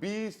20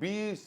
20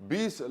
20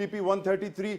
PP 133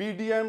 PDM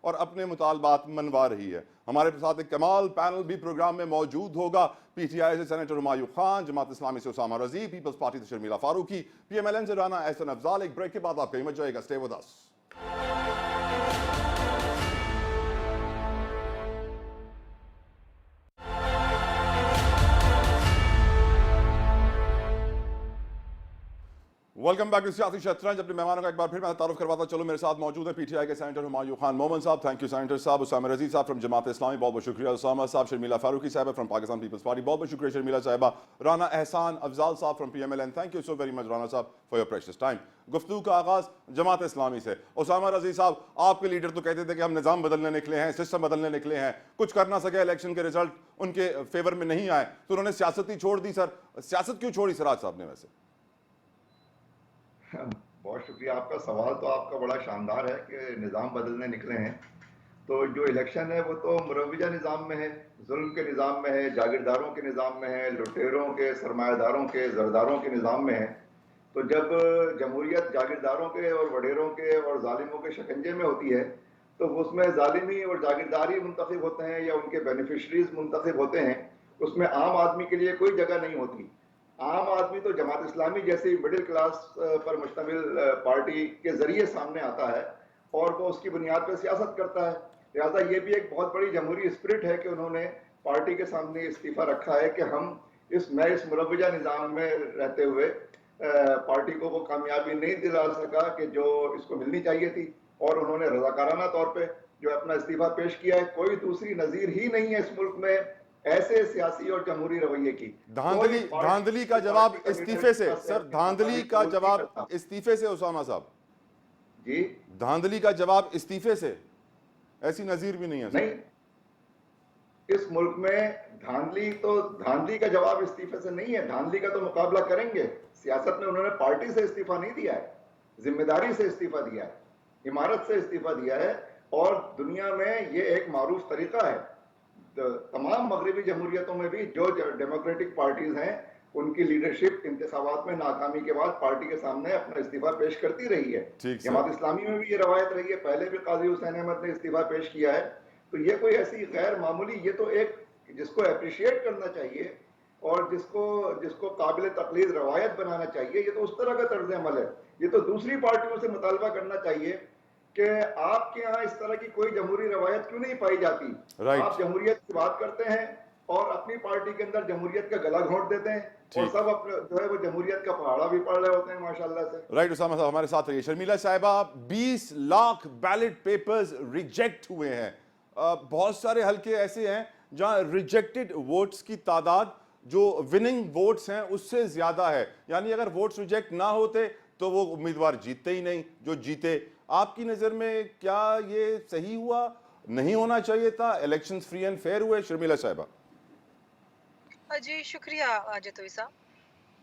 اور اپنے مطالبات منوا رہی ہے. ہمارے ساتھ ایک کمال پینل بھی پروگرام میں موجود ہوگا. پی ٹی آئی سے سینیٹر ہمایوں خان, جماعت اسلامی سے اسامہ رضی, پیپلز پارٹی سے Sharmila Farooqui, P M L N سے رانا احسن افضال. ایک بریک کے بعد آپ کا ہمت جائے گا. Stay with us. Welcome back to سیاسی شطرنج. اپنے مہمانوں کا ایک بار پھر میں تعارف کرواتا چلوں. میرے ساتھ موجود ہے پی ٹی آئی کے سینیٹر ہمایوں خان مومن صاحب, تھینک یو سینیٹر صاحب. اسامہ رضی صاحب فرام جماعت اسلامی, بہت بہت شکریہ اسامہ صاحب. شرمیلا فاروقی صاحبہ فرام پاکستان پیپلز پارٹی, بہت بہت شکریہ شرمیلا صاحبہ. رانا احسان افضال صاحب from P M L N, thank you so very much Rana صاحب فار یور پریشیس ٹائم. گفتگو کا آغاز جماعت اسلامی سے. اسامہ رضی صاحب, آپ کے لیڈر تو کہتے تھے کہ ہم نظام بدلنے نکلے ہیں, سسٹم بدلنے نکلے ہیں, کچھ کر نہ سکے, الیکشن کے رزلٹ ان کے فیور میں نہیں آئے تو انہوں نے سیاست ہی چھوڑ دی. سر سیاست کیوں چھوڑی سراج صاحب نے ویسے؟ بہت شکریہ. آپ کا سوال تو آپ کا بڑا شاندار ہے کہ نظام بدلنے نکلے ہیں. تو جو الیکشن ہے وہ تو مروجہ نظام میں ہے, ظلم کے نظام میں ہے, جاگیرداروں کے نظام میں ہے, لٹیروں کے, سرمایہ داروں کے, زرداروں کے نظام میں ہے. تو جب جمہوریت جاگیرداروں کے اور وڈیروں کے اور ظالموں کے شکنجے میں ہوتی ہے تو اس میں ظالمی اور جاگیرداری منتخب ہوتے ہیں یا ان کے بینیفیشریز منتخب ہوتے ہیں. اس میں عام آدمی کے لیے کوئی جگہ نہیں ہوتی. عام آدمی تو جماعت اسلامی جیسی مڈل کلاس پر مشتمل پارٹی کے ذریعے سامنے آتا ہے اور وہ اس کی بنیاد پہ سیاست کرتا ہے. لہٰذا یہ بھی ایک بہت بڑی جمہوری اسپرٹ ہے کہ انہوں نے پارٹی کے سامنے استعفیٰ رکھا ہے کہ ہم اس مروجہ نظام میں رہتے ہوئے پارٹی کو وہ کامیابی نہیں دلا سکا کہ جو اس کو ملنی چاہیے تھی, اور انہوں نے رضاکارانہ طور پہ جو اپنا استعفیٰ پیش کیا ہے. کوئی دوسری نظیر ہی نہیں ہے اس ملک میں ایسے سیاسی اور جمہوری رویے کی. دھاندلی کا جواب استعفے سے سر, دھاندلی کا جواب استعفے سے اسامہ صاحب, جی دھاندلی کا جواب استعفے سے, ایسی نظیر بھی نہیں ہے سر. نہیں, اس ملک میں دھاندلی کا جواب استعفے سے نہیں ہے. دھاندلی کا تو مقابلہ کریں گے. سیاست میں انہوں نے پارٹی سے استعفیٰ نہیں دیا ہے, ذمہ داری سے استعفیٰ دیا ہے, عمارت سے استعفیٰ دیا ہے. اور دنیا میں یہ ایک معروف طریقہ ہے. تمام مغربی جمہوریتوں میں بھی جو ڈیموکریٹک پارٹیز ہیں ان کی لیڈرشپ انتخابات میں ناکامی کے بعد پارٹی کے سامنے اپنا استعفیٰ پیش کرتی رہی ہے. جماعت اسلامی میں بھی یہ روایت رہی ہے, پہلے بھی قاضی حسین احمد نے استعفیٰ پیش کیا ہے. تو یہ کوئی ایسی غیر معمولی, یہ تو ایک جس کو اپریشیٹ کرنا چاہیے اور جس کو قابل تقلید روایت بنانا چاہیے, یہ تو اس طرح کا طرز عمل ہے. یہ تو دوسری پارٹیوں سے مطالبہ کرنا چاہیے کہ آپ کے ہاں اس طرح کی کوئی جمہوری روایت کیوں نہیں پائی جاتی. آپ جمہوریت کی بات کرتے ہیں اور اپنی پارٹی کے اندر جمہوریت کا گلا گھونٹ دیتے ہیں, اور سب جو ہے وہ جمہوریت کا پہاڑا بھی پڑھ رہے ہوتے ہیں ماشاءاللہ سے. رائٹ اسامہ صاحب ہمارے ساتھ رہیے. شرمیلا صاحبہ, 20 لاکھ بیلٹ پیپرز ریجیکٹ ہوئے ہیں. بہت سارے حلقے ایسے ہیں جہاں ریجیکٹڈ ووٹس کی تعداد جو وننگ ووٹس ہیں اس سے زیادہ ہے. یعنی اگر ووٹس ریجیکٹ نہ ہوتے تو وہ امیدوار جیتتے ہی نہیں جو جیتے. آپ کی نظر میں کیا یہ صحیح ہوا, نہیں ہونا چاہیے تھا, الیکشنز فری اینڈ فیئر ہوئے؟ شرمیلا صاحبہ. جی شکریہ جتوئی صاحب.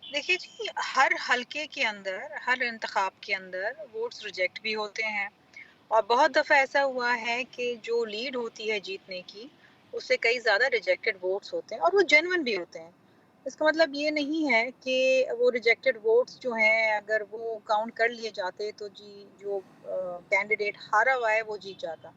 دیکھیے جی, ہر حلقے کے اندر, ہر انتخاب کے اندر ووٹس ریجیکٹ بھی ہوتے ہیں, اور بہت دفعہ ایسا ہوا ہے کہ جو لیڈ ہوتی ہے جیتنے کی اس سے کئی زیادہ ریجیکٹڈ ووٹس ہوتے ہیں, اور وہ جینون بھی ہوتے ہیں. اس کا مطلب یہ نہیں ہے کہ وہ ریجیکٹڈ ووٹس جو ہیں اگر وہ کاؤنٹ کر لیے جاتے تو جی جو کینڈیڈیٹ ہارا ہوا ہے وہ جیت جاتا.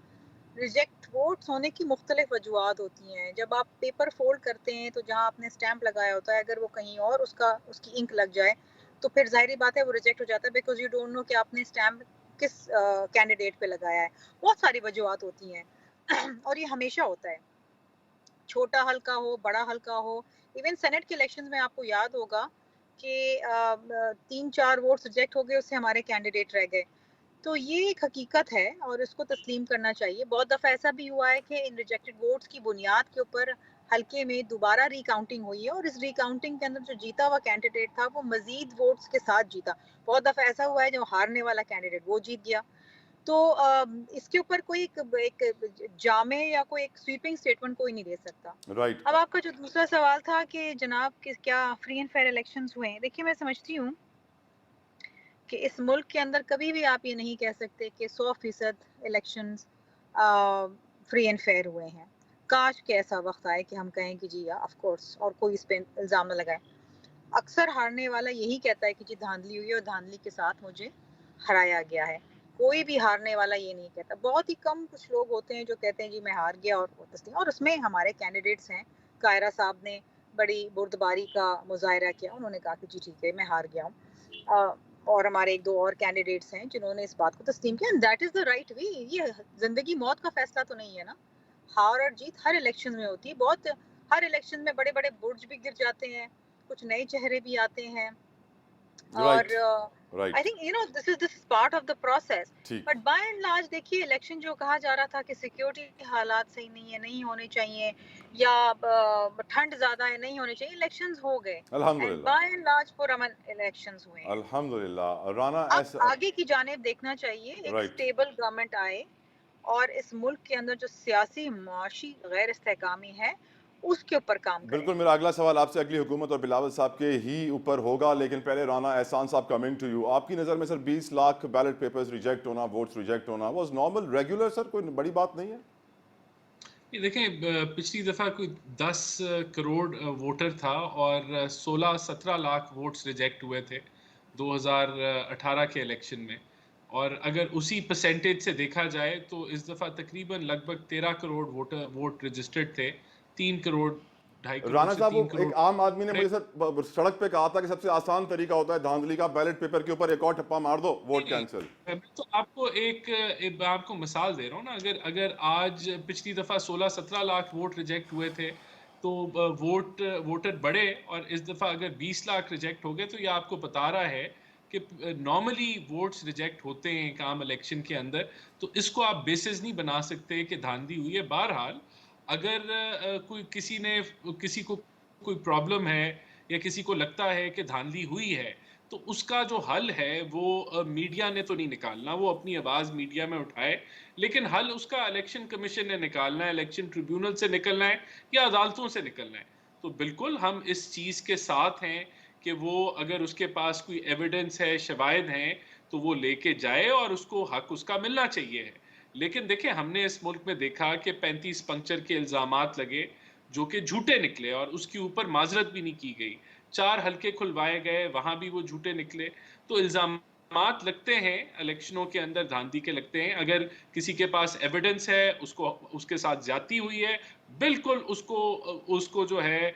ریجیکٹ ووٹس ہونے کی مختلف وجوہات ہوتی ہیں. جب آپ پیپر فولڈ کرتے ہیں تو جہاں آپ نے اسٹیمپ لگایا ہوتا ہے اگر وہ کہیں اور اس کی انک لگ جائے تو پھر ظاہری بات ہے وہ ریجیکٹ ہو جاتا ہے, بیکاز یو ڈونٹ نو کہ آپ نے اسٹیمپ کس کینڈیڈیٹ پہ لگایا ہے. بہت ساری وجوہات ہوتی ہیں اور یہ ہمیشہ ہوتا ہے, چھوٹا حلقہ ہو بڑا حلقہ ہو. ایون سینٹ کے الیکشن میں آپ کو یاد ہوگا کہ 3-4 ووٹس ریجیکٹ ہو گئے, اس سے ہمارے کینڈیڈیٹ رہ گئے. تو یہ ایک حقیقت ہے اور اس کو تسلیم کرنا چاہیے. بہت دفعہ ایسا بھی ہوا ہے کہ ان ریجیکٹڈ ووٹس کی بنیاد کے اوپر حلقے میں دوبارہ ری کاؤنٹنگ ہوئی ہے, اور اس ری کاؤنٹنگ کے اندر جو جیتا ہوا کینڈیڈیٹ تھا وہ مزید ووٹس کے ساتھ جیتا. بہت دفعہ ایسا ہوا ہے جو ہارنے والا کینڈیڈیٹ وہ جیت گیا. تو اس کے اوپر کوئی ایک جامع یا کوئی ایک سویپنگ سٹیٹمنٹ کوئی نہیں دے سکتا. اب آپ کا جو دوسرا سوال تھا کہ جناب کیا فری اینڈ فیئر الیکشنز ہوئے ہیں, دیکھیے میں سمجھتی ہوں کہ اس ملک کے اندر کبھی بھی آپ یہ نہیں کہہ سکتے کہ 100% الیکشنز فری اینڈ فیئر ہوئے ہیں. کاش کہ ایسا وقت آئے کہ ہم کہیں کہ جی آف کورس, اور کوئی اس پہ الزام نہ لگائے. اکثر ہارنے والا یہی کہتا ہے کہ جی دھاندلی ہوئی اور دھاندلی کے ساتھ مجھے ہرایا گیا ہے. کوئی بھی ہارنے والا یہ نہیں کہتا. بہت ہی کم کچھ لوگ ہوتے ہیں جو کہتے ہیں جی میں ہار گیا اور وہ تسلیم. اور اس میں ہمارے کینڈیڈیٹس ہیں. قاہرہ صاحب نے بڑی بردباری کا مظاہرہ کیا. انہوں نے کہا کہ جی ٹھیک ہے میں ہار گیا ہوں. اور ہمارے ایک دو اور کینڈیڈیٹس ہیں جنہوں نے اس بات کو تسلیم کیا. And that is the right way. یہ زندگی موت کا فیصلہ تو نہیں ہے نا. ہار اور جیت ہر الیکشن میں ہوتی ہے. بہت ہر الیکشن میں بڑے بڑے برج بھی گر جاتے ہیں, کچھ نئے چہرے بھی آتے ہیں. اور right I right think this is part of the process. ٹھیک. بٹ بائی اینڈ لارج دیکھیے الیکشن جو کہا جا رہا تھا کہ سیکیورٹی حالات صحیح نہیں ہے, نہیں ہونے چاہیے, یا ٹھنڈ زیادہ ہے نہیں ہونے چاہیے, الیکشنز ہو گئے. اینڈ الحمدللہ بائی اینڈ لارج پرامن الیکشنز ہوئے ہیں. الحمدللہ. رانا اب ایسا آگے کی جانب دیکھنا چاہیے, ایک رائٹ اسٹیبل گورنمنٹ آئے اور اس ملک کے اندر جو سیاسی معاشی غیر استحکامی ہے اس کے اوپر کام کریں. بالکل. میرا اگلا سوال آپ سے اگلی حکومت اور بلاول صاحب کے ہی اوپر ہوگا, لیکن پہلے رانا احسان صاحب کمنگ ٹو یو. آپ کی نظر میں سر 20 لاکھ بیلٹ پیپرز ریجیکٹ ہونا, ووٹس ریجیکٹ ہونا واز نارمل, ریگولر سر, کوئی بڑی بات نہیں ہے؟ یہ دیکھیں پچھلی دفعہ کوئی 10 کروڑ ووٹر تھا اور 16-17 لاکھ ووٹس ریجیکٹ ہوئے تھے 2018 کے الیکشن میں. اور اگر اسی پرسنٹیج سے دیکھا جائے تو اس دفعہ تقریباً لگ بھگ 13 کروڑ ووٹ رجسٹرڈ تھے. 3 کروڑ 2.5 کروڑ رانا سے صاحب, 3 وہ کروڑ. ایک عام آدمی نے مجھے سر سڑک پہ کہا تھا کہ سب سے آسان طریقہ ہوتا ہے دھاندلی کا, بیلٹ پیپر کے اوپر ایک اور ٹھپا مار دو, ووٹ کینسل. میں تو آپ کو آپ کو مثال دے رہا ہوں نا. اگر آج پچھلی دفعہ 16-17 لاکھ ووٹ ریجیکٹ ہوئے تھے تو ووٹر بڑھے, اور اس دفعہ اگر 20 لاکھ ریجیکٹ ہو گئے تو یہ آپ کو بتا رہا ہے کہ نارملی ووٹس ریجیکٹ ہوتے ہیں ایک عام الیکشن کے اندر. تو اس کو آپ بیسز نہیں بنا سکتے کہ دھاندلی ہوئی ہے. بہرحال اگر کسی کو کوئی پرابلم ہے یا کسی کو لگتا ہے کہ دھاندلی ہوئی ہے تو اس کا جو حل ہے وہ میڈیا نے تو نہیں نکالنا, وہ اپنی آواز میڈیا میں اٹھائے, لیکن حل اس کا الیکشن کمیشن نے نکالنا ہے, الیکشن ٹریبیونل سے نکلنا ہے یا عدالتوں سے نکلنا ہے. تو بالکل ہم اس چیز کے ساتھ ہیں کہ وہ اگر اس کے پاس کوئی ایویڈنس ہے, شواہد ہیں, تو وہ لے کے جائے اور اس کو حق اس کا ملنا چاہیے ہے. لیکن دیکھیں ہم نے اس ملک میں دیکھا کہ 35 پنکچر کے الزامات لگے جو کہ جھوٹے نکلے اور اس کے اوپر معذرت بھی نہیں کی گئی. 4 حلقے کھلوائے گئے, وہاں بھی وہ جھوٹے نکلے. تو الزامات لگتے ہیں الیکشنوں کے اندر, دھاندلی کے لگتے ہیں. اگر کسی کے پاس ایویڈنس ہے, اس کے ساتھ زیادتی ہوئی ہے, بالکل اس کو جو ہے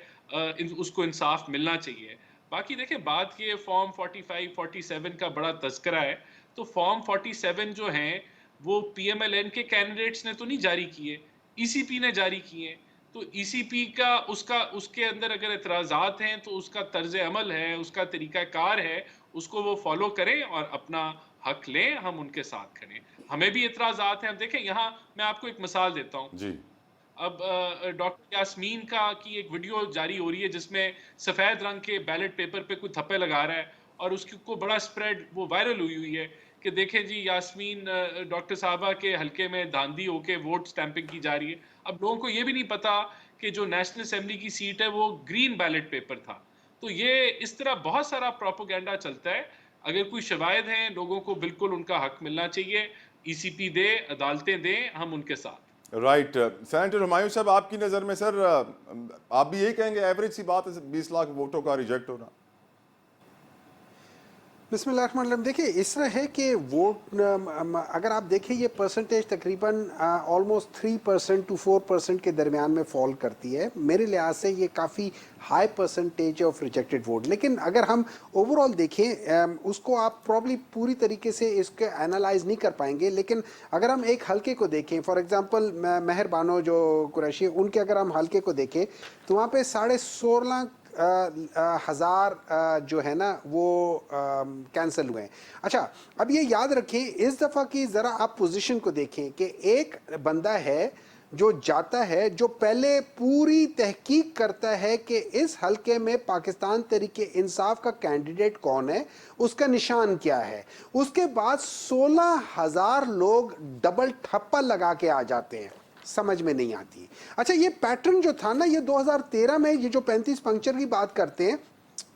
اس کو انصاف ملنا چاہیے. باقی دیکھیں بات یہ فارم 45-47 کا بڑا تذکرہ ہے. تو فارم 47 جو ہیں وہ پی ایم ایل این کے کینڈیڈیٹس نے تو نہیں جاری کیے, ای سی پی نے جاری کیے. تو ای سی پی کا اس کے اندر اگر اعتراضات ہیں تو اس کا طرز عمل ہے, اس کا طریقہ کار ہے, اس کو وہ فالو کریں اور اپنا حق لیں, ہم ان کے ساتھ کھڑیں. ہمیں بھی اعتراضات ہیں. اب دیکھیں یہاں میں آپ کو ایک مثال دیتا ہوں. جی. اب ڈاکٹر یاسمین کی ایک ویڈیو جاری ہو رہی ہے جس میں سفید رنگ کے بیلٹ پیپر پہ کوئی تھپے لگا رہا ہے, اور اس کو بڑا سپریڈ وہ وائرل ہوئی ہے کہ دیکھیں جی یاسمین ڈاکٹر صاحبہ کے حلقے میں دھاندلی ہو کے ووٹ سٹیمپنگ کی جا رہی ہے. اب لوگوں کو یہ بھی نہیں پتا کہ جو نیشنل اسمبلی کی سیٹ ہے وہ گرین بیلٹ پیپر تھا. تو یہ اس طرح بہت سارا پروپیگنڈا چلتا ہے. اگر کوئی شواہد ہیں, لوگوں کو بالکل ان کا حق ملنا چاہیے. ای سی پی دے, عدالتیں دیں, ہم ان کے ساتھ. رائٹ. سینیٹر ہمایوں صاحب, آپ کی نظر میں سر آپ بھی یہی کہیں گے ایوریج سی بات ہے 20 لاکھ ووٹوں کا ریجیکٹ ہونا؟ بسم اللہ الرحمن الرحیم. دیکھیں اس طرح ہے کہ ووٹ اگر آپ دیکھیں یہ پرسنٹیج تقریباً آلموسٹ 3% to 4% کے درمیان میں فال کرتی ہے. میرے لحاظ سے یہ کافی high percentage of rejected vote. لیکن اگر ہم اوور آل دیکھیں اس کو آپ پرابلی پوری طریقے سے اس کے انالائز نہیں کر پائیں گے. لیکن اگر ہم ایک حلقے کو دیکھیں, فار ایگزامپل مہر بانو جو قریشی ان کے اگر ہم حلقے کو دیکھیں تو وہاں پہ 16,500 جو ہے نا وہ کینسل ہوئے ہیں. اچھا اب یہ یاد رکھیں اس دفعہ کی ذرا آپ پوزیشن کو دیکھیں کہ ایک بندہ ہے جو جاتا ہے, جو پہلے پوری تحقیق کرتا ہے کہ اس حلقے میں پاکستان تحریک انصاف کا کینڈیڈیٹ کون ہے, اس کا نشان کیا ہے. اس کے بعد 16,000 لوگ ڈبل ٹھپا لگا کے آ جاتے ہیں, سمجھ میں نہیں آتی. اچھا یہ پیٹرن جو تھا نا, یہ 2013 میں یہ جو 35 پنکچر کی بات کرتے ہیں,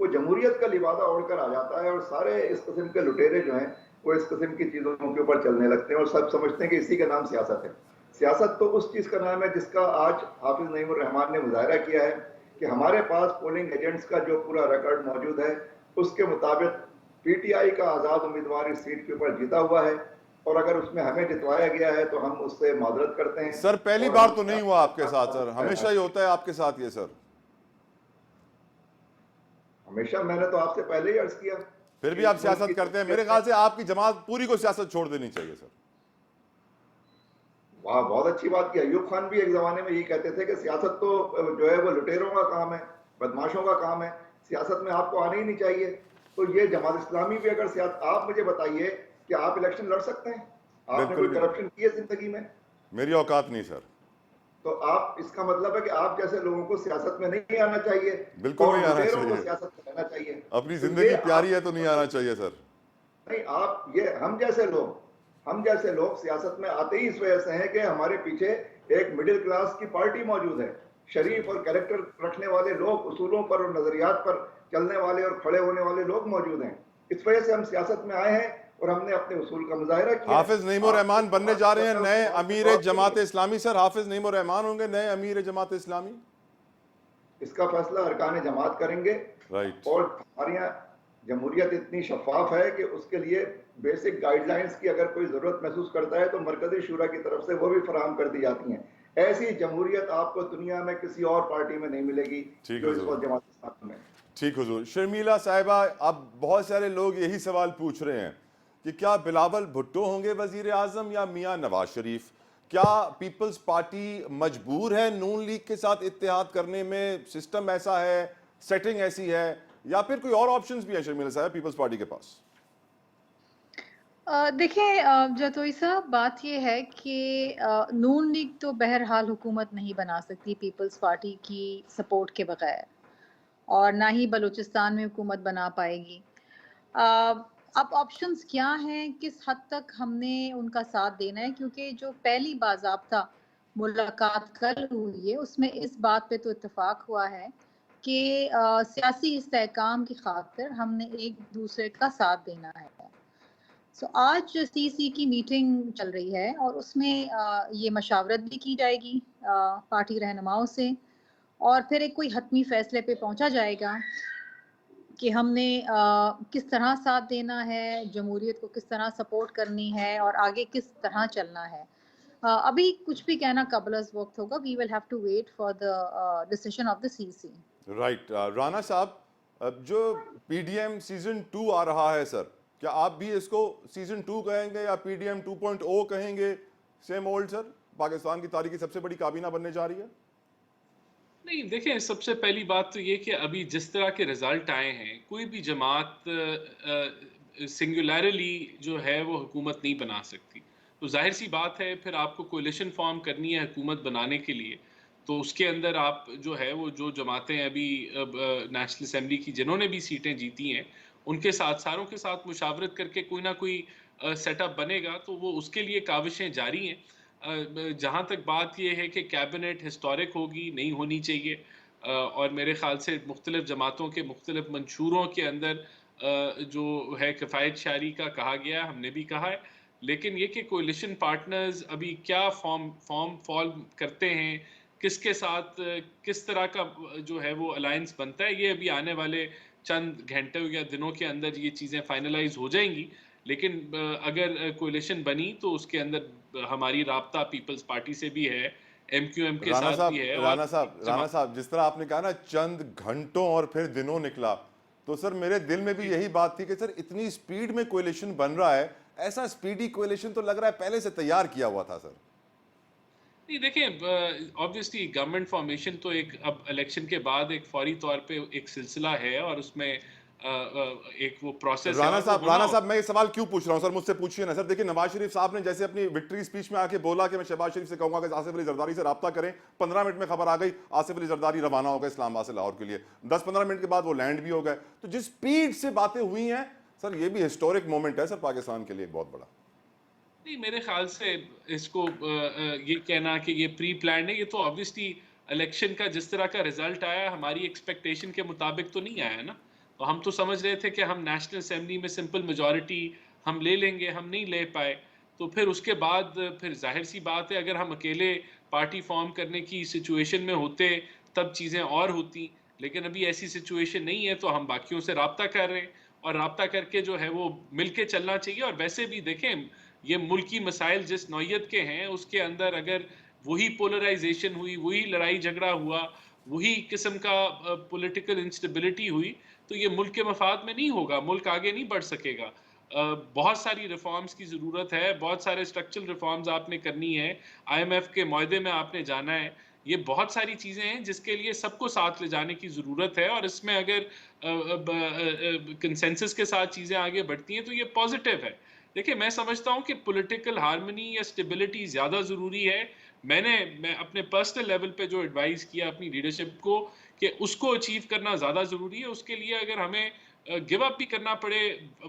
وہ جمہوریت کا لبادہ اوڑھ کر آ جاتا ہے اور سارے اس قسم کے لٹیرے جو ہیں وہ اس قسم کی چیزوں کے اوپر چلنے لگتے ہیں اور سب سمجھتے ہیں کہ اسی کا نام سیاست ہے. سیاست تو اس چیز کا نام ہے جس کا آج حافظ نعیم الرحمان نے مظاہرہ کیا ہے کہ ہمارے پاس پولنگ ایجنٹس کا جو پورا ریکارڈ موجود ہے اس کے مطابق پی ٹی آئی کا آزاد امیدوار اس سیٹ کے اوپر جیتا ہوا ہے اور اگر اس میں ہمیں جتوایا گیا ہے تو ہم اس سے معذرت کرتے ہیں. سر پہلی بار تو نہیں ہوا آپ کے ساتھ سر, ہمیشہ ہی ہوتا ہے آپ کے ساتھ یہ سر. ہمیشہ میں نے تو آپ سے پہلے ہی عرض کیا. پھر بھی آپ سیاست کرتے ہیں, میرے خیال سے آپ کی جماعت پوری کو سیاست چھوڑ دینی چاہیے سر. واہ بہت اچھی بات کی. ایوب خان بھی ایک زمانے میں یہی کہتے تھے کہ سیاست تو جو ہے وہ لٹیروں کا کام ہے, بدماشوں کا کام ہے, سیاست میں آپ کو آنا ہی نہیں چاہیے. تو یہ جماعت اسلامی بھی اگر سیاست, آپ مجھے بتائیے کہ آپ الیکشن لڑ سکتے ہیں؟ آپ نے کوئی کرپشن کی ہے زندگی میں؟ میری اوقات نہیں سر. تو آپ, اس کا مطلب ہے کہ آپ جیسے لوگوں کو سیاست میں نہیں آنا چاہیے, بالکل نہیں آنا لٹیروں کو چاہیے, سیاست میں رہنا چاہیے. اپنی زندگی پیاری ہے تو نہیں آنا چاہیے سر. نہیں, آپ یہ ہم جیسے لوگ سیاست میں آتے ہی اس وجہ سے ہیں کہ ہمارے پیچھے ایک مڈل کلاس کی پارٹی موجود ہے, شریف اور کریکٹر رکھنے والے لوگ, اصولوں پر اور نظریات پر چلنے والے اور کھڑے ہونے والے لوگ موجود ہیں. اس وجہ سے ہم سیاست میں آئے ہیں اور ہم نے اپنے اصول کا مظاہرہ کیا. حافظ نعیم الرحمان بننے جا رہے ہیں نئے امیر جماعت اسلامی سر. حافظ نعیم الرحمان ہوں گے نئے امیر جماعت اسلامی. اس کا فیصلہ ارکان جماعت کریں گے. رائٹ. اور ہمارے یہاں جمہوریت اتنی شفاف ہے کہ اس کے لیے بیسک گائیڈ لائنز کی اگر کوئی ضرورت محسوس کرتا ہے تو مرکزی شورا کی طرف سے وہ بھی فراہم کر دی جاتی ہیں. ایسی جمہوریت آپ کو دنیا میں کسی اور پارٹی میں نہیں ملے گی جو اس وقت جماعت اسلامی میں. ٹھیک حضور. شرمیلا صاحبہ, اب بہت سارے لوگ یہی سوال پوچھ رہے ہیں کہ کیا بلاول بھٹو ہوں گے وزیر اعظم یا میاں نواز شریف؟ کیا پیپلز پارٹی مجبور ہے نون لیگ کے ساتھ اتحاد کرنے میں؟ سسٹم ایسا ہے, سیٹنگ ایسی ہے, یا پھر کوئی اور آپشنز بھی ہیں شرمیلا صاحب پیپلز پارٹی کے پاس؟ دیکھیں جتوئی صاحب, بات یہ ہے کہ نون لیگ تو بہرحال حکومت نہیں بنا سکتی پیپلز پارٹی کی سپورٹ کے بغیر, اور نہ ہی بلوچستان میں حکومت بنا پائے گی. اب آپشنز کیا ہیں, کس حد تک ہم نے ان کا ساتھ دینا ہے, کیونکہ جو پہلی باضابطہ ملاقات کل ہوئی ہے اس میں اس بات پہ تو اتفاق ہوا ہے کہ سیاسی استحکام کی خاطر ہم نے ایک دوسرے کا ساتھ دینا ہے. آج سی سی کی میٹنگ چل رہی ہے اور اس میں یہ مشاورت بھی کی جائے گی پارٹی رہنماؤں سے, اور پھر ایک کوئی حتمی فیصلے پہ پہنچا جائے گا کہ ہم نے کس طرح ساتھ دینا ہے, جمہوریت کو کس طرح سپورٹ کرنی ہے, اور آگے کس طرح چلنا ہے. ابھی کچھ بھی کہنا قبل از وقت ہوگا. We will have to wait for the decision of the C C. Right. Rana صاحب, جو پی ڈی ایم سیزن 2 آ رہا ہے سر, کیا آپ بھی اس کو سیزن 2 کہیں گے یا پی ڈی ایم 2.0 کہیں گے؟ سیم اولڈ سر, پاکستان کی تاریخ کی سب سے بڑی کابینہ بننے جا رہی ہے. نہیں دیکھیں, سب سے پہلی بات تو یہ کہ ابھی جس طرح کے رزلٹ آئے ہیں, کوئی بھی جماعت سنگولیرلی جو ہے وہ حکومت نہیں بنا سکتی. تو ظاہر سی بات ہے پھر آپ کو کولیشن فارم کرنی ہے حکومت بنانے کے لیے, تو اس کے اندر آپ جو ہے وہ جو جماعتیں ابھی نیشنل اسمبلی کی جنہوں نے بھی سیٹیں جیتی ہیں ان کے ساتھ ساروں کے ساتھ مشاورت کر کے کوئی نہ کوئی سیٹ اپ بنے گا, تو وہ اس کے لیے کاوشیں جاری ہیں. جہاں تک بات یہ ہے کہ کیبنٹ ہسٹورک ہوگی, نہیں ہونی چاہیے, اور میرے خیال سے مختلف جماعتوں کے مختلف منشوروں کے اندر جو ہے کفایت شعری کا کہا گیا, ہم نے بھی کہا ہے, لیکن یہ کہ کولیشن پارٹنرز ابھی کیا فارم فارم کرتے ہیں, کس کے ساتھ کس طرح کا جو ہے وہ الائنس بنتا ہے, یہ ابھی آنے والے چند گھنٹوں یا دنوں کے اندر یہ چیزیں فائنلائز ہو جائیں گی. لیکن اگر کولیشن بنی تو اس کے اندر ہماری رابطہ پیپلز پارٹی سے بھی ہے, ایم کیو ایم کے ساتھ بھی ہے. رانا صاحب جس طرح آپ نے کہا نا چند گھنٹوں اور پھر دنوں نکلا, تو سر میرے دل میں بھی یہی بات تھی کہ سر اتنی سپیڈ میں کولیشن بن رہا ہے, ایسا سپیڈی کولیشن تو لگ رہا ہے پہلے سے تیار کیا ہوا تھا سر. نہیں دیکھیں, آبویسلی گورنمنٹ فارمیشن تو ایک اب الیکشن کے بعد ایک فوری طور پہ ایک سلسلہ ہے, اور اس میں ایک وہ پروسیس ہے. رانا صاحب میں یہ سوال کیوں پوچھ رہا ہوں سر, مجھ سے پوچھیے نا سر. دیکھیں نواز شریف صاحب نے جیسے اپنی وکٹری اسپیچ میں آ کے بولا کہ میں شہباز شریف سے کہوں گا کہ آصف علی زرداری سے رابطہ کریں, 15 منٹ میں خبر آ گئی آصف علی زرداری روانہ ہو گئے اسلام آباد سے لاہور کے لیے, 10-15 منٹ کے بعد وہ لینڈ بھی ہو گئے. تو جس سپیڈ سے باتیں ہوئی ہیں سر, یہ بھی ہسٹورک مومنٹ ہے سر پاکستان کے لیے ایک بہت بڑا. نہیں میرے خیال سے اس کو یہ کہنا کہ یہ پری پلانڈ ہے, یہ تو آبویسلی الیکشن کا جس طرح کا رزلٹ آیا ہماری ایکسپیکٹیشن کے مطابق تو نہیں آیا نا. ہم تو سمجھ رہے تھے کہ ہم نیشنل اسمبلی میں سمپل میجورٹی ہم لے لیں گے, ہم نہیں لے پائے. تو پھر اس کے بعد پھر ظاہر سی بات ہے اگر ہم اکیلے پارٹی فارم کرنے کی سچویشن میں ہوتے تب چیزیں اور ہوتی, لیکن ابھی ایسی سچویشن نہیں ہے, تو ہم باقیوں سے رابطہ کر رہے ہیں, اور رابطہ کر کے جو ہے وہ مل کے چلنا چاہیے. اور ویسے بھی دیکھیں یہ ملکی مسائل جس نوعیت کے ہیں اس کے اندر اگر وہی پولرائزیشن ہوئی, وہی لڑائی جھگڑا ہوا, وہی قسم کا پولیٹیکل انسٹیبلٹی ہوئی, تو یہ ملک کے مفاد میں نہیں ہوگا, ملک آگے نہیں بڑھ سکے گا. بہت ساری ریفارمز کی ضرورت ہے, بہت سارے اسٹرکچرل ریفارمز آپ نے کرنی ہے, آئی ایم ایف کے معاہدے میں آپ نے جانا ہے. یہ بہت ساری چیزیں ہیں جس کے لیے سب کو ساتھ لے جانے کی ضرورت ہے, اور اس میں اگر کنسنسس کے ساتھ چیزیں آگے بڑھتی ہیں تو یہ پازیٹیو ہے. دیکھیں میں سمجھتا ہوں کہ پولیٹیکل ہارمنی یا اسٹیبلٹی زیادہ ضروری ہے. میں اپنے پرسنل لیول پہ جو ایڈوائز کیا اپنی لیڈرشپ کو کہ اس کو اچیو کرنا زیادہ ضروری ہے. اس کے لیے اگر ہمیں گیو اپ بھی کرنا پڑے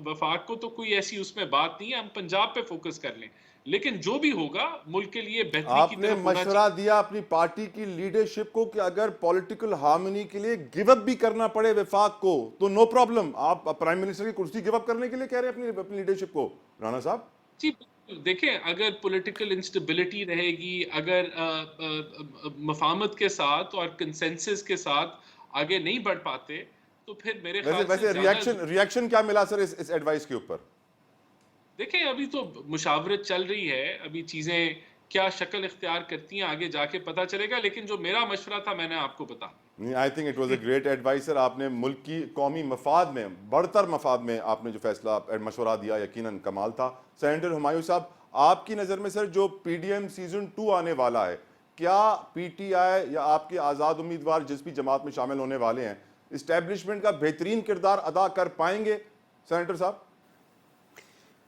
وفاق کو تو کوئی ایسی اس میں بات نہیں ہے, ہم پنجاب پہ فوکس کر لیں, لیکن جو بھی ہوگا ملک کے لیے بہتری آپ کی نے طرف ہونا مشورہ چاہیے. دیا اپنی پارٹی کی لیڈرشپ کو کہ اگر پولیٹیکل ہارمنی کے لیے گیو اپ بھی کرنا پڑے وفاق کو تو نو پرابلم. آپ پرائم منسٹر کی کرسی گیو اپ کرنے کے لیے کہہ رہے ہیں اپنی لیڈرشپ کو, رانا صاحب؟ جی دیکھیں اگر پولیٹیکل انسٹیبلٹی رہے گی, اگر مفاہمت کے ساتھ اور کنسنسس کے ساتھ آگے نہیں بڑھ پاتے تو پھر میرے خیال سے ویسے زیادہ ریاکشن کیا ملا سر اس ایڈوائس کے اوپر؟ دیکھیں ابھی تو مشاورت چل رہی ہے, ابھی چیزیں کیا شکل اختیار کرتی ہیں آگے جا کے پتہ چلے گا, لیکن جو میرا مشورہ تھا میں نے آپ کو بتا. I think it was a great advice sir. آپ نے ملک کی قومی مفاد میں, بڑھتر مفاد میں آپ نے جو فیصلہ مشورہ دیا یقیناً کمال تھا. سینیٹر ہمایوں صاحب, آپ کی نظر میں سر جو پی ڈی ایم سیزن 2 آنے والا ہے, کیا پی ٹی آئی یا آپ کے آزاد امیدوار جس بھی جماعت میں شامل ہونے والے ہیں اسٹیبلشمنٹ کا بہترین کردار ادا کر پائیں گے سینیٹر صاحب؟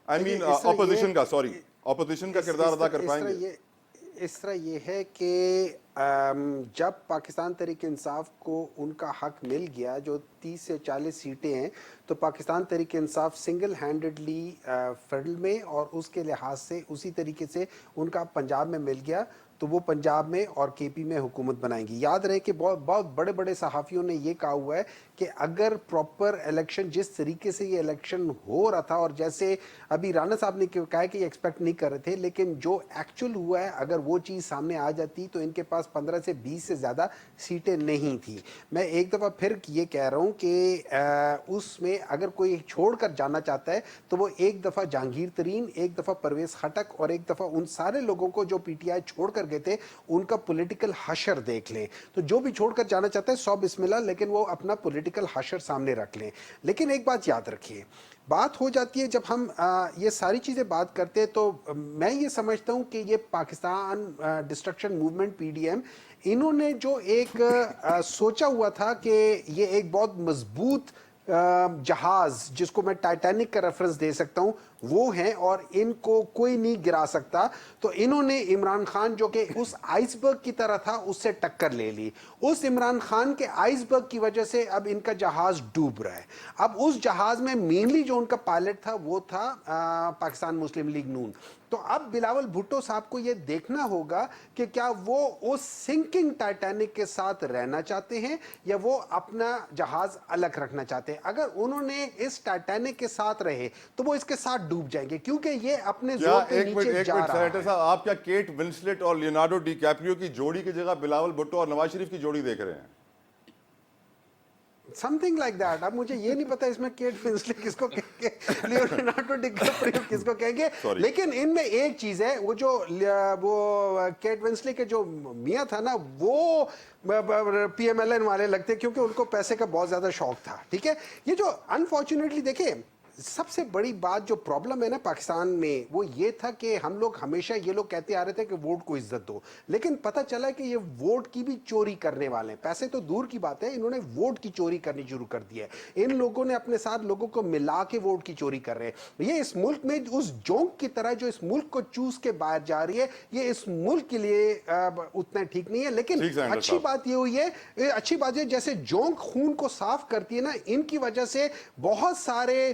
آئی مین اپوزیشن کا, سوری, اپوزیشن کا کردار ادا کر پائیں گے؟ اس طرح یہ ہے کہ جب پاکستان تحریک انصاف کو ان کا حق مل گیا جو 30 سے 40 سیٹیں ہیں, تو Pakistan Tehreek Insaf single handedly federal میں اور اس کے لحاظ سے اسی طریقے سے ان کا پنجاب میں مل گیا, تو وہ پنجاب میں اور کے پی میں حکومت بنائیں گی. یاد رہے کہ بہت بڑے بڑے صحافیوں نے یہ کہا ہوا ہے کہ اگر پراپر الیکشن جس طریقے سے یہ الیکشن ہو رہا تھا, اور جیسے ابھی رانا صاحب نے کہا کہ یہ ایکسپیکٹ نہیں کر رہے تھے, لیکن جو ایکچوئل ہوا ہے اگر وہ چیز سامنے آ جاتی تو ان کے پاس 15 سے 20 سے زیادہ سیٹیں نہیں تھیں. میں ایک دفعہ پھر یہ کہہ رہا ہوں کہ اس میں اگر کوئی چھوڑ کر جانا چاہتا ہے تو وہ ایک دفعہ جہانگیر ترین, ایک دفعہ پرویز خٹک اور ایک دفعہ ان سارے لوگوں کو جو پی ٹی آئی چھوڑ کر گئے تھے ان کا پولیٹیکل حشر دیکھ لیں. تو جو بھی چھوڑ کر جانا چاہتا ہے 100 بسم اللہ, لیکن وہ اپنا پولیٹیکل حشر سامنے رکھ لیں. لیکن ایک بات یاد رکھیے, بات ہو جاتی ہے جب ہم یہ ساری چیزیں بات کرتے ہیں تو میں یہ سمجھتا ہوں کہ یہ Pakistan destruction movement P D M, انہوں نے جو ایک سوچا ہوا تھا کہ یہ ایک بہت مضبوط جہاز جس کو میں ٹائٹینک کا ریفرنس دے سکتا ہوں وہ ہیں اور ان کو کوئی نہیں گرا سکتا, تو انہوں نے عمران خان جو کہ اس آئس برگ کی طرح تھا اس سے ٹکر لے لی. اس عمران خان کے آئس برگ کی وجہ سے اب ان کا جہاز ڈوب رہا ہے. اب اس جہاز میں مینلی جو ان کا پائلٹ تھا وہ تھا پاکستان مسلم لیگ نون. تو اب بلاول بھٹو صاحب کو یہ دیکھنا ہوگا کہ کیا وہ اس سنکنگ ٹائٹینک کے ساتھ رہنا چاہتے ہیں یا وہ اپنا جہاز الگ رکھنا چاہتے ہیں. اگر انہوں نے اس ٹائٹینک کے ساتھ رہے تو وہ اس کے ساتھ ڈوب جائیں گے, کیونکہ یہ اپنے زور پہ نیچے جا رہا سینیٹر ہے. صاحب, آپ کیا کیٹ ونسلٹ اور لیونارڈو ڈی کیپریو کی جوڑی کی جگہ بلاول بھٹو اور نواز شریف کی جوڑی دیکھ رہے ہیں؟ Some thing like that. اب مجھے یہ نہیں پتا اس میں کیٹ ونسلٹ کس کو کہیں گے, لیونارڈو ڈی کیپریو کس کو کہیں گے, لیکن ان میں ایک چیز ہے, وہ کیٹ ونسلٹ کے جو میاں تھا نا وہ پی ایم ایل این والے لگتے کیونکہ ان کو پیسے کا بہت زیادہ شوق تھا. ٹھیک ہے, یہ جو انفارچونیٹلی دیکھیں سب سے بڑی بات جو پرابلم ہے نا پاکستان میں وہ یہ تھا کہ ہم لوگ ہمیشہ یہ لوگ کہتے آ رہے تھے کہ ووٹ کو عزت دو, لیکن پتہ چلا کہ یہ ووٹ کی بھی چوری کرنے والے ہیں. پیسے تو دور کی بات ہے, انہوں نے ووٹ کی چوری کرنی شروع کر دی ہے. ان لوگوں نے اپنے ساتھ لوگوں کو ملا کے ووٹ کی چوری کر رہے ہیں. یہ اس ملک میں اس جونک کی طرح جو اس ملک کو چوس کے باہر جا رہی ہے, یہ اس ملک کے لیے اتنا ٹھیک نہیں ہے. لیکن اچھی بات یہ ہوئی ہے, اچھی بات ہے جیسے جونک خون کو صاف کرتی ہے نا, ان کی وجہ سے بہت سارے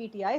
PTI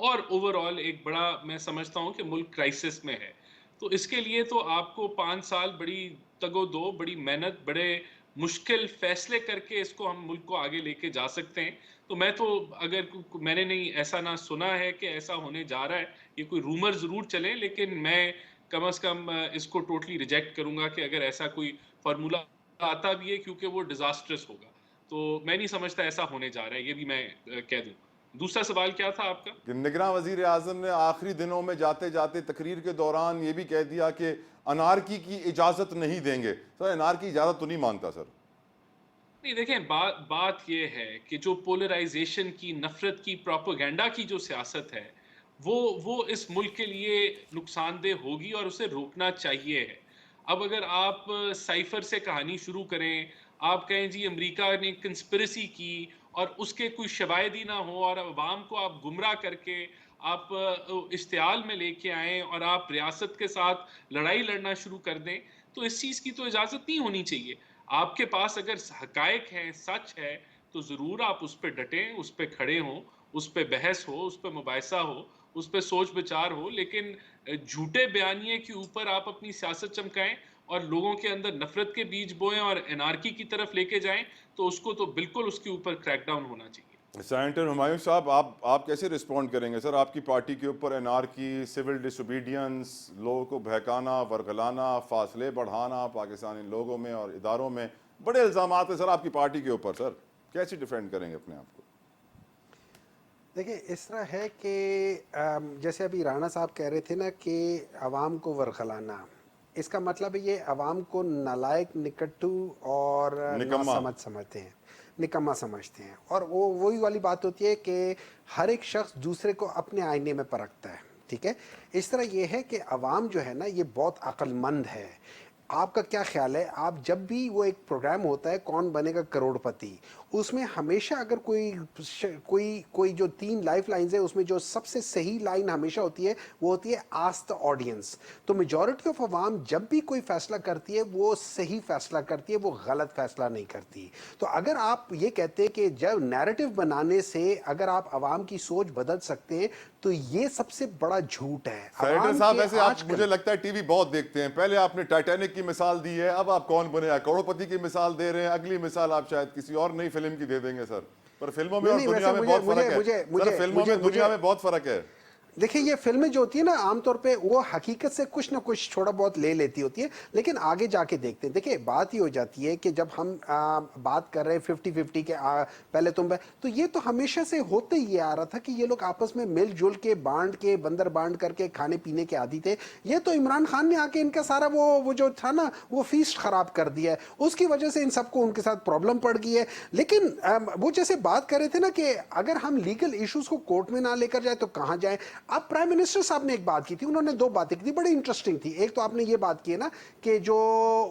اور اوور آل ایک بڑا میں سمجھتا ہوں کہ ملک کرائسس میں ہے. تو اس کے لیے تو آپ کو 5 سال بڑی تگ و دو، بڑی محنت، بڑے مشکل فیصلے کر کے اس کو ہم ملک کو آگے لے کے جا سکتے ہیں. تو میں تو میں نے نہیں ایسا نہ سنا ہے کہ ایسا ہونے جا رہا ہے، یہ کوئی رومر ضرور چلے، لیکن میں کم از کم اس کو ٹوٹلی ریجیکٹ کروں گا کہ اگر ایسا کوئی فارمولا آتا بھی ہے، کیونکہ وہ ڈیزاسٹرس ہوگا. تو میں نہیں سمجھتا ایسا ہونے جا رہا ہے، یہ بھی میں کہہ دوں. دوسرا سوال کیا تھا آپ کا؟ کہ نگراں وزیر اعظم نے آخری دنوں میں جاتے جاتے تقریر کے دوران یہ بھی کہہ دیا کہ انارکی کی اجازت نہیں دیں گے. سر انارکی اجازت تو نہیں مانگتا سر. نہیں دیکھیں، بات یہ ہے کہ جو پولرائزیشن کی، نفرت کی، پروپیگنڈا کی جو سیاست ہے وہ اس ملک کے لیے نقصان دہ ہوگی اور اسے روکنا چاہیے ہے. اب اگر آپ سائفر سے کہانی شروع کریں، آپ کہیں جی امریکہ نے کنسپریسی کی اور اس کے کوئی شواہد ہی نہ ہو اور عوام کو آپ گمراہ کر کے آپ اشتعال میں لے کے آئیں اور آپ ریاست کے ساتھ لڑائی لڑنا شروع کر دیں، تو اس چیز کی تو اجازت نہیں ہونی چاہیے. آپ کے پاس اگر حقائق ہیں، سچ ہے، تو ضرور آپ اس پہ ڈٹیں، اس پہ کھڑے ہوں، اس پہ بحث ہو، اس پہ مباحثہ ہو، اس پہ سوچ بچار ہو. لیکن جھوٹے بیانیے کے اوپر آپ اپنی سیاست چمکائیں اور لوگوں کے اندر نفرت کے بیج بوئیں اور انارکی کی طرف لے کے جائیں، تو اس کو تو بالکل اس کے اوپر کریک ڈاؤن ہونا چاہیے. سینیٹر ہمایوں صاحب، آپ کیسے رسپونڈ کریں گے سر؟ آپ کی پارٹی کے اوپر انارکی، سول ڈس اوبیڈینس، لوگوں کو بہکانا، ورگلانا، فاصلے بڑھانا پاکستانی لوگوں میں اور اداروں میں، بڑے الزامات ہیں سر آپ کی پارٹی کے اوپر. سر کیسے ڈیفینڈ کریں گے اپنے آپ کو؟ دیکھیں اس طرح ہے کہ جیسے ابھی رانا صاحب کہہ رہے تھے نا کہ عوام کو ورغلانا، اس کا مطلب ہے یہ عوام کو نالائق، نکٹو اور نکما. ناسمجھ سمجھتے ہیں، نکما سمجھتے ہیں. اور وہی والی بات ہوتی ہے کہ ہر ایک شخص دوسرے کو اپنے آئینے میں پرکھتا ہے. ٹھیک ہے، اس طرح یہ ہے کہ عوام جو ہے نا یہ بہت عقل مند ہے. آپ کا کیا خیال ہے، آپ جب بھی وہ ایک پروگرام ہوتا ہے کون بنے گا کروڑ پتی، اس میں ہمیشہ اگر کوئی جو 3 لائف لائنز ہیں اس میں جو سب سے صحیح لائن ہمیشہ ہوتی ہے وہ ہوتی ہے آسک دی آڈینس. تو میجورٹی آف عوام جب بھی کوئی فیصلہ کرتی ہے وہ صحیح فیصلہ کرتی ہے، وہ غلط فیصلہ نہیں کرتی. تو اگر آپ یہ کہتے ہیں کہ جب نیریٹو بنانے سے اگر آپ عوام کی سوچ بدل سکتے ہیں تو یہ سب سے بڑا جھوٹ ہے. سینیٹر صاحب ویسے آپ مجھے لگتا ہے ٹی وی بہت دیکھتے ہیں. پہلے آپ نے ٹائٹینک کی مثال دی ہے، اب آپ کون بنے گا کروڑ پتی کی مثال دے رہے ہیں. اگلی مثال آپ شاید کسی اور نئی فلم کی دے دیں گے سر. پر فلموں میں اور دنیا میں بہت فرق ہے سر. فلموں میں دنیا میں بہت فرق ہے. دیکھیں یہ فلمیں جو ہوتی ہیں نا عام طور پہ وہ حقیقت سے کچھ نہ کچھ تھوڑا بہت لے لیتی ہوتی ہے، لیکن آگے جا کے دیکھتے ہیں. دیکھیں بات یہ ہو جاتی ہے کہ جب ہم بات کر رہے ہیں 50-50 کے پہلے تو یہ تو ہمیشہ سے ہوتے ہی آ رہا تھا کہ یہ لوگ آپس میں مل جل کے بانٹ کے بندر بانٹ کر کے کھانے پینے کے عادی تھے. یہ تو عمران خان نے آ کے ان کا سارا وہ جو تھا نا وہ فیسٹ خراب کر دیا ہے، اس کی وجہ سے ان سب کو ان کے ساتھ پرابلم پڑ گئی ہے. لیکن وہ جیسے بات کر رہے تھے نا کہ اگر ہم لیگل ایشوز کو کورٹ میں نہ لے کر جائیں تو کہاں جائیں. اب پرائم منسٹر صاحب نے ایک بات کی تھی، انہوں نے 2 باتیں کی تھی بڑی انٹرسٹنگ تھی. ایک تو آپ نے یہ بات کی ہے نا کہ جو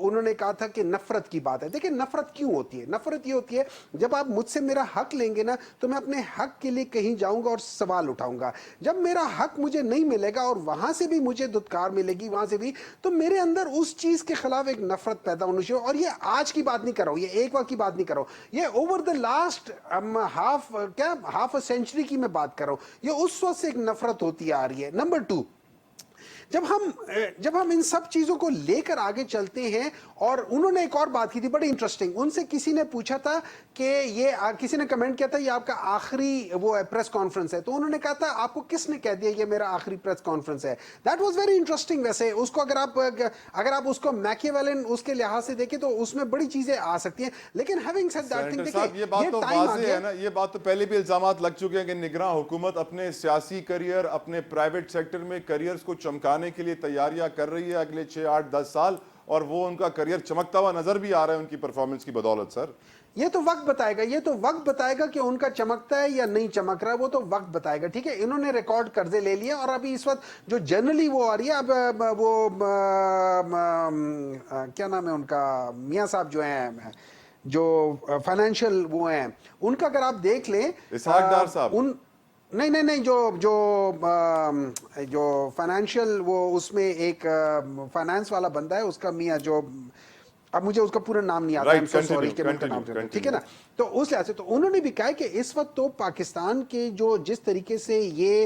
انہوں نے کہا تھا کہ نفرت کی بات ہے. دیکھیں نفرت کیوں ہوتی ہے؟ نفرت یہ ہوتی ہے جب آپ مجھ سے میرا حق لیں گے نا تو میں اپنے حق کے لیے کہیں جاؤں گا اور سوال اٹھاؤں گا. جب میرا حق مجھے نہیں ملے گا اور وہاں سے بھی مجھے دھتکار ملے گی وہاں سے بھی، تو میرے اندر اس چیز کے خلاف ایک نفرت پیدا ہونی چاہیے. اور یہ آج کی بات نہیں کر رہا ہوں، یہ ایک وقت کی بات نہیں کر رہا ہوں، یہ over the last half a century کی میں بات کر رہا ہوں. یہ اس وقت سے ایک نفرت ہوتی آ رہی ہے. نمبر 2، جب ہم ان سب چیزوں کو لے کر آگے چلتے ہیں، اور انہوں نے ایک اور بات کی تھی بڑی انٹرسٹنگ. ان سے کسی نے پوچھا تھا کہ یہ کسی نے کمنٹ کیا تھا یہ آپ کا آخری وہ پریس کانفرنس ہے، تو انہوں نے کہا تھا آپ کو کس نے کہہ دیا یہ میرا آخری پریس کانفرنس ہے. That was very interesting. ویسے اس کو اگر آپ اس کو میکیویلن اس کے لحاظ سے دیکھیں تو اس میں بڑی چیزیں آ سکتی ہیں. لیکن ہیونگ سیڈ دیٹ تھنگ، دیکھیں یہ بات تو واضح ہے نا، یہ بات تو پہلے بھی الزامات لگ چکے ہیں کہ نگراں حکومت اپنے سیاسی کریئر، اپنے پرائیویٹ سیکٹر میں کریئرز کو چمکانے کے لیے تیاریاں کر رہی ہے اگلے 6 8 10 سال، اور وہ ان کا کریئر چمکتا ہوا نظر بھی آ رہا ہے ان کی پرفارمنس کی بدولت. سر یہ تو وقت بتائے گا کہ ان کا چمکتا ہے یا نہیں چمک رہا ہے، وہ تو وقت بتائے گا. ٹھیک ہے، انہوں نے ریکارڈ قرضے لے لیے اور ابھی اس وقت جو جنرلی وہ آ رہی ہے، اب وہ کیا نام ہے ان کا، میاں صاحب جو ہیں جو فائنینشیل وہ ہیں، ان کا اگر آپ دیکھ لیں اسحاق ڈار صاحب، نہیں جو فائنینشیل وہ اس میں ایک فائنانس والا بندہ ہے اس کا میاں، جو اب مجھے اس کا پورا نام نہیں آتا، سوری کہ میں کا نام کروں. ٹھیک ہے نا، تو اس لحاظ سے تو انہوں نے بھی کہا کہ اس وقت تو پاکستان کے جو جس طریقے سے یہ